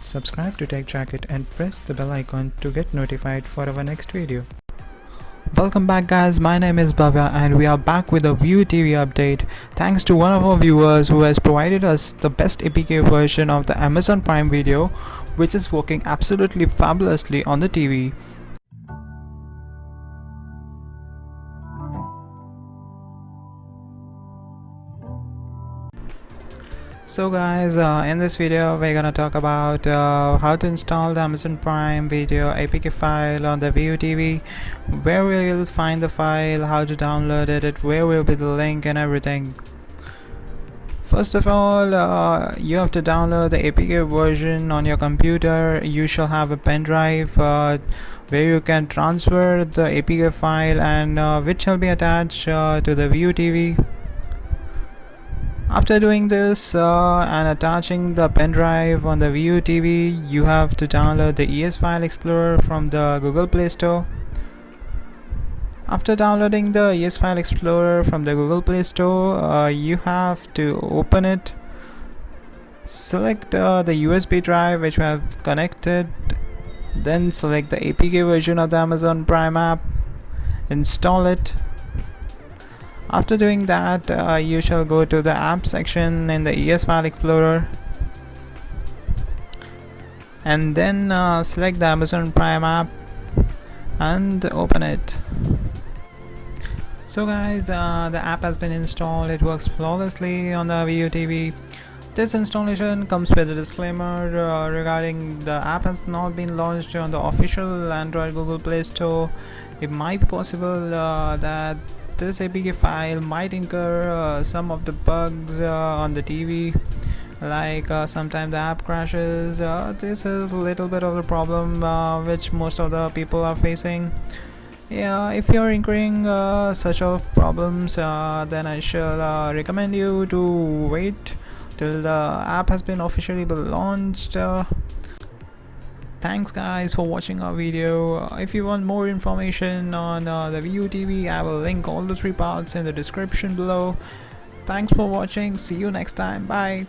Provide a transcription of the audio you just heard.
subscribe to Tech Jacket and press the bell icon to get notified for our next video. Welcome back guys, my name is Bhavya and we are back with a View TV update thanks to one of our viewers who has provided us the best APK version of the Amazon Prime Video, which is working absolutely fabulously on the TV. So guys, in this video we're gonna talk about how to install the Amazon Prime Video APK file on the View TV, where we'll find the file, how to download it, where will be the link and everything. First of all, you have to download the APK version on your computer. You shall have a pen drive where you can transfer the APK file and which shall be attached to the View TV. After doing this and attaching the pen drive on the View TV, you have to download the ES File Explorer from the Google Play Store. After downloading the ES File Explorer from the Google Play Store, you have to open it, select the USB drive which you have connected, then select the APK version of the Amazon Prime app, install it. After doing that, you shall go to the app section in the ES File Explorer and then select the Amazon Prime app and open it. So guys, the app has been installed. It works flawlessly on the View TV. This installation comes with a disclaimer regarding the app has not been launched on the official Android Google Play Store. It might be possible that this APK file might incur some of the bugs on the TV, like sometimes the app crashes. This is a little bit of a problem which most of the people are facing. Yeah, if you're incurring such of problems, then I shall recommend you to wait till the app has been officially launched. Thanks guys for watching our video. If you want more information on the View TV, I will link all the 3 parts in the description below. Thanks for watching. See you next time. Bye.